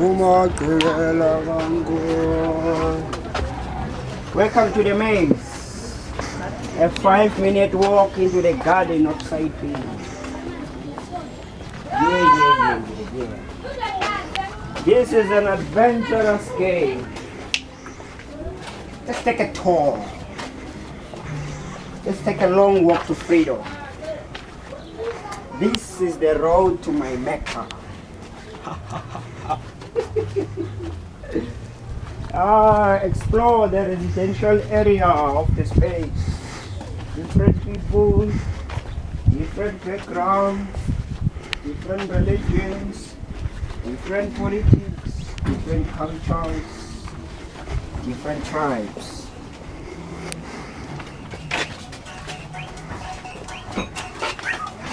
Welcome to the maze. A 5-minute walk into the garden of Saipan. Yeah. This is an adventurous game. Let's take a tour. Let's take a long walk to freedom. This is the road to my Mecca. Explore the residential area of the space. Different people, different backgrounds, different religions, different politics, different cultures, different tribes.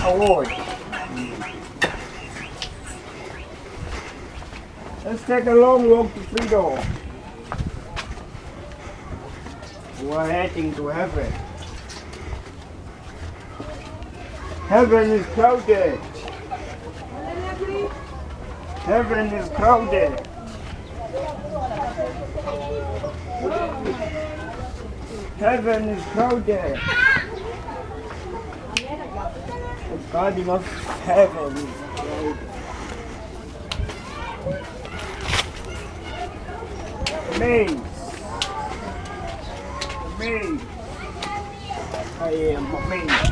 Award. Let's take a long walk to freedom. We're heading to heaven. Heaven is crowded. Heaven is crowded. Heaven is crowded. The garden of heaven is crowded. Maze. Maze. I am amazed.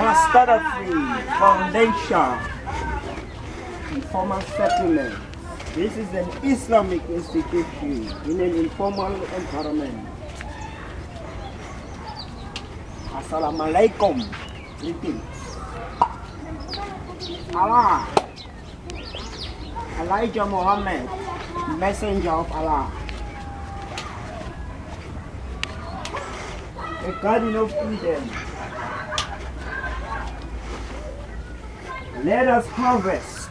Mustard-free foundation. Informal settlement. This is an Islamic institution in an informal environment. Assalamu alaikum. Greetings. Allah. Elijah Muhammad, messenger of Allah. A garden of Eden. Let us harvest.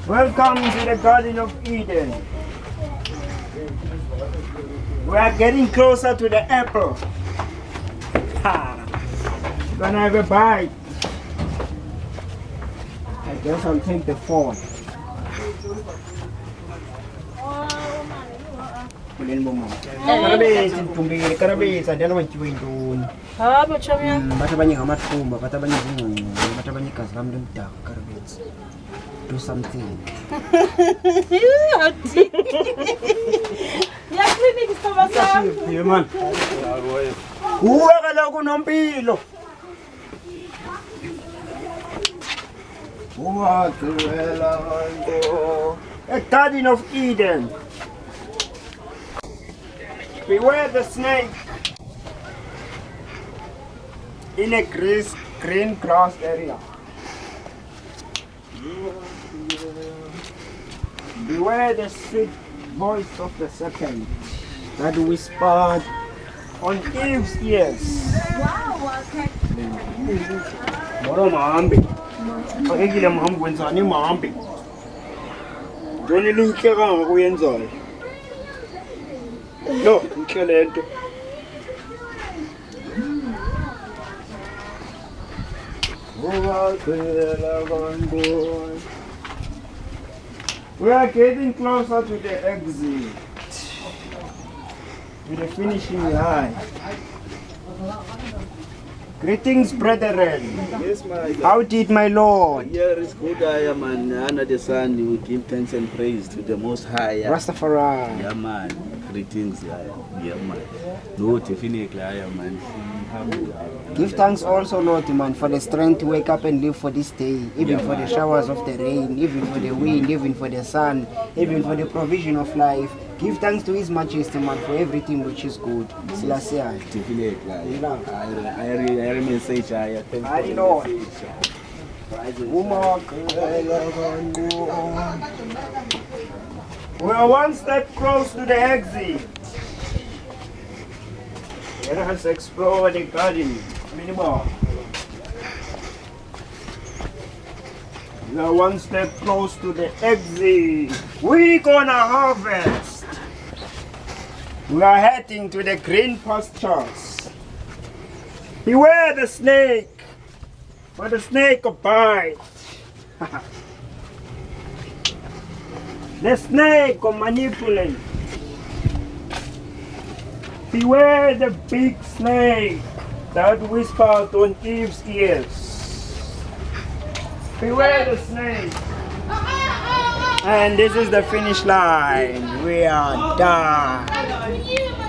Welcome to the Garden of Eden. We are getting closer to the apple. Gonna have a bite. I guess I'll take the phone. Karabisa dala wachwinduni. Machamya. Batabanye ngamathumba, batabanye zingungu, batabanye kazi lami lemdaka karabisa. Do something. Yaklinik soma sam. Yeah man. Uwe kaloku nompilo. A garden of Eden. Beware the snake in a green grass area. Beware the sweet voice of the serpent that whispered on Eve's ears. Moro mahambi. Pakekile mahambi wenzani mahambi. Joni linhle kanga kuyenzayo. No, inhle lento. We are getting closer to the exit. To the finishing line. Greetings, brethren. Yes, my God. How did my Lord? Here is good, I am, and under the sun, we give thanks and praise to the Most High. Rastafari. Yeah, man. Greetings, yeah, man. No, definitely, I am, man. Give thanks also, Lord, man, for the strength to wake up and live for this day, even for the showers of the rain, even for the wind, even for the sun, even for the provision of life. Give thanks to His Majesty, man, for everything which is good. Selassie. Definitely, I remain such a thank I you. know. We are one step close to the exit. Let us explore the garden. Minimum. We are one step close to the exit. We gonna harvest. We are heading to the green pastures. Beware the snake, for the snake will bite. The snake will manipulate. Beware the big snake that whispers on Eve's ears. Beware the snake. And this is the finish line. We are done.